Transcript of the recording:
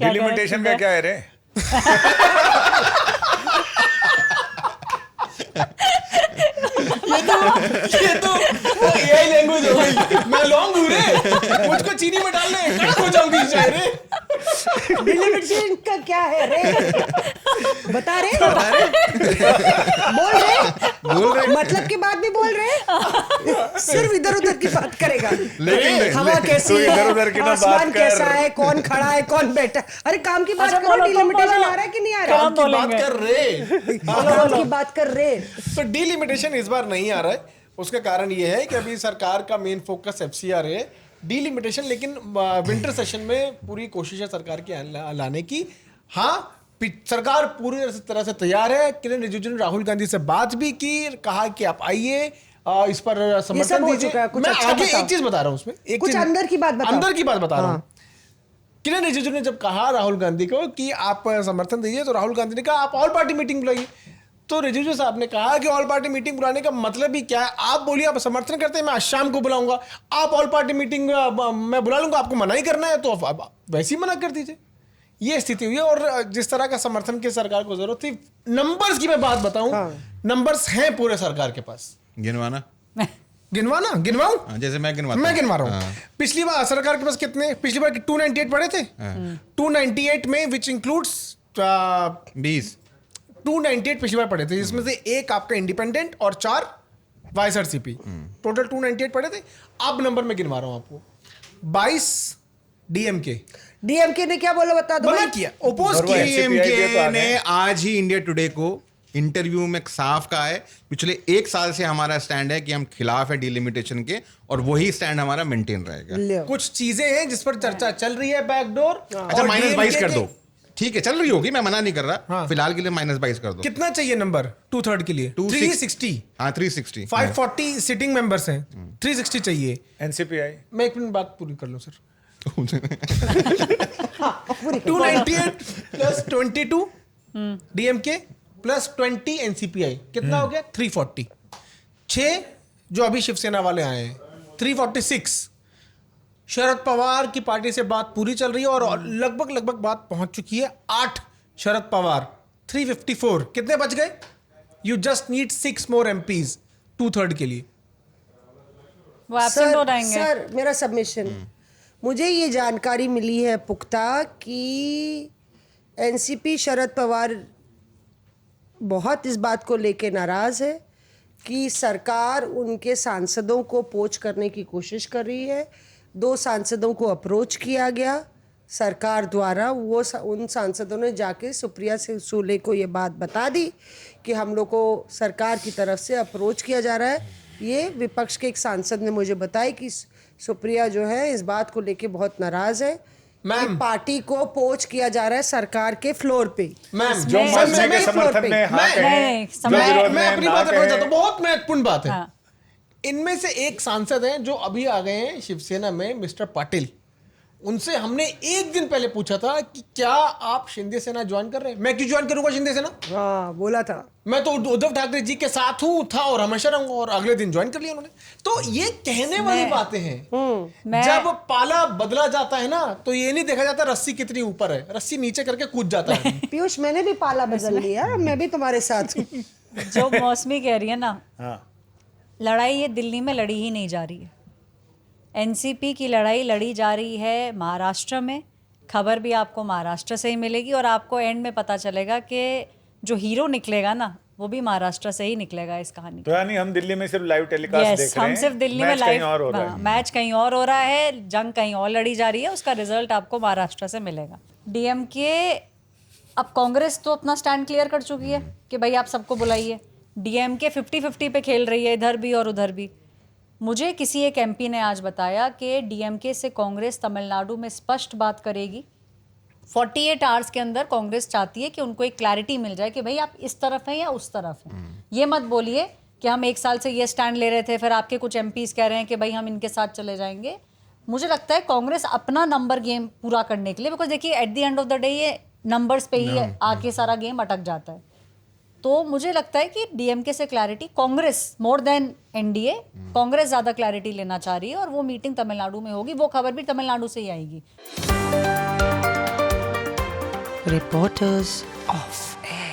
क्या डिलिमिटेशन का क्या है रे? ये तो एआई लैंग्वेज हो गई। मैं लॉन्ग हूँ रे, मुझको चीनी में डाल ले, कड़क हो जाऊंगी शायद रे। डिलिमिटेशन का क्या है रे? बता रहे बोल रहे मतलब की बात भी बोल रहे, सिर्फ इधर उधर की बात करेगा। हवा कैसी तू है, इधर उधर की ना आसमान बात कर। कैसा है, कौन खड़ा है, कौन बैठा है। अरे काम की बात अच्छा, करो, बोलो, तुम डिलिमिटेशन बोलो। आ रहा है कि नहीं आ रहा? काम की बात बोलेंगे। कर रे। काम की बात कर रहे। तो डीलिमिटेशन इस बार नहीं आ रहा है। उसका कारण ये है कि अभी सरकार का मेन फोकस एफसीआर है, डीलिमिटेशन। लेकिन विंटर सेशन में पूरी कोशिश है सरकार की लाने की। हाँ, सरकार पूरी तरह से तैयार है। किरण रिजिजू ने राहुल गांधी से बात भी की, कहा कि आप आइए, इस पर समर्थन हो दीजिए। चुका है, कुछ मैं अच्छा आगे बताओ। एक चीज बता रहा हूँ उसमें, एक कुछ चीज अंदर की बात बताओ। अंदर की बात बता रहा हूँ। हाँ। किरण रिजिजू ने जब कहा राहुल गांधी को कि आप समर्थन दीजिए, तो राहुल गांधी ने कहा आप ऑल पार्टी मीटिंग बुलाइए। तो रिजिजू साहब ने कहा कि ऑल पार्टी मीटिंग बुलाने का मतलब ही क्या है? आप बोलिए आप समर्थन करते हैं, मैं आज शाम को बुलाऊंगा। आप ऑल पार्टी मीटिंग मैं बुला लूंगा, आपको मना ही करना है तो आप वैसे ही मना कर दीजिए। ये स्थिति हुई है। और जिस तरह का समर्थन की सरकार को जरूरत थी, नंबर्स की मैं बात बताऊं, नंबर्स हैं पूरे सरकार के पास। गिनवाना गिनवाऊं? जैसे मैं गिनवा रहा हूँ। पिछली बार सरकार के पास कितने, पिछली बार 298 पड़े थे। 298 में विच इंक्लूड्स 20 298 पिछली बार पड़े थे, जिसमें से एक आपका इंडिपेंडेंट और 4 वाईएसआरसीपी, टोटल 298 पड़े थे। अब नंबर मैं गिनवा रहा हूं आपको। 22 डीएमके ने क्या बोला बता दो। मना किया, ओपोज किया। डीएमके ने आज ही इंडिया टुडे को इंटरव्यू में साफ कहा है, पिछले 1 साल से हमारा स्टैंड है कि हम खिलाफ है डिलिमिटेशन के, और वही स्टैंड हमारा मेंटेन रहेगा। कुछ चीजें हैं जिस पर चर्चा चल रही है, बैकडोर। अच्छा, -22 कर दो, ठीक है, चल रही होगी, मैं मना नहीं कर रहा। हाँ। फिलहाल के लिए -22 कर दो। कितना चाहिए नंबर 2/3 के लिए? 360। हाँ, 360। 540 सिटिंग मेंबर्स हैं, 360 चाहिए। एनसीपीआई। मैं 1 मिनट बात पूरी कर लूं sir. 298 plus 22 DMK plus 20 NCPI, कितना हो गया? 340। 6 जो अभी शिवसेना वाले आए हैं, 346। शरद पवार की पार्टी से बात पूरी चल रही है और लगभग बात पहुंच चुकी है। 8 शरद पवार, 354। कितने बच गए? You just need 6 more MPs 2/3 के लिए। वो एब्सेंट हो जाएंगे। सर मेरा सबमिशन, मुझे ये जानकारी मिली है पुख्ता कि एनसीपी शरद पवार बहुत इस बात को लेके नाराज है कि सरकार उनके सांसदों को पोच करने की कोशिश कर रही है। 2 सांसदों को अप्रोच किया गया सरकार द्वारा, वो उन सांसदों ने जाके सुप्रिया सूले को ये बात बता दी कि हम लोग को सरकार की तरफ से अप्रोच किया जा रहा है। ये विपक्ष के एक सांसद ने मुझे बताया कि सुप्रिया जो है इस बात को लेके बहुत नाराज है कि पार्टी को पोच किया जा रहा है सरकार के फ्लोर पे। मैम, जो मानने के समर्थन में हाँ कहें, मैं अपनी बात रखना चाहता हूँ, बहुत महत्वपूर्ण बात है। हाँ। इनमें से एक सांसद हैं जो अभी आ गए हैं शिवसेना में, मिस्टर पाटिल। उनसे हमने 1 दिन पहले पूछा था कि क्या आप शिंदे सेना ज्वाइन कर रहे हैं? मैं क्यों ज्वाइन करूंगा शिंदे सेना? हाँ बोला था, मैं तो उद्धव ठाकरे जी के साथ हूं, था और हमेशा रहूंगा। और अगले दिन ज्वाइन कर लिया उन्होंने। तो ये कहने वाली बातें हैं। जब पाला बदला जाता है ना, तो ये नहीं देखा जाता रस्सी कितनी ऊपर है, रस्सी नीचे करके कूद जाता है। पीयूष मैंने भी पाला बदल लिया, मैं भी तुम्हारे साथ हूँ। जो मौसमी कह रही है ना, हाँ। लड़ाई ये दिल्ली में लड़ी ही नहीं जा रही है। एनसीपी की लड़ाई लड़ी जा रही है महाराष्ट्र में। खबर भी आपको महाराष्ट्र से ही मिलेगी और आपको एंड में पता चलेगा कि जो हीरो निकलेगा ना, वो भी महाराष्ट्र से ही निकलेगा इस कहानी तो यानी हम दिल्ली में सिर्फ लाइव टेलीकास्ट Yes, देख रहे हैं, हम सिर्फ दिल्ली में मैच कहीं लाइव और हो रहा है। मैच कहीं और हो रहा है, जंग कहीं और लड़ी जा रही है। उसका रिजल्ट आपको महाराष्ट्र से मिलेगा। डीएमके, अब कांग्रेस तो अपना स्टैंड क्लियर कर चुकी है कि भाई आप सबको बुलाइए। डीएमके 50-50 पे खेल रही है, इधर भी और उधर भी। मुझे किसी एक एमपी ने आज बताया कि डीएमके से कांग्रेस तमिलनाडु में स्पष्ट बात करेगी। 48 आवर्स के अंदर कांग्रेस चाहती है कि उनको एक क्लैरिटी मिल जाए कि भाई आप इस तरफ हैं या उस तरफ हैं। ये मत बोलिए कि हम 1 साल से ये स्टैंड ले रहे थे, फिर आपके कुछ एमपीज कह रहे हैं कि भाई हम इनके साथ चले जाएंगे। मुझे लगता है कांग्रेस अपना नंबर गेम पूरा करने के लिए, बिकॉज देखिए at the end of the day ये नंबर्स पे ही आके सारा गेम अटक जाता है। तो मुझे लगता है कि डीएमके से clarity, Congress more than NDA, Congress ज़्यादा क्लैरिटी लेना चाह रही है और वो मीटिंग तमिलनाडु में होगी। वो खबर भी तमिलनाडु से ही आएगी। Reporters off air.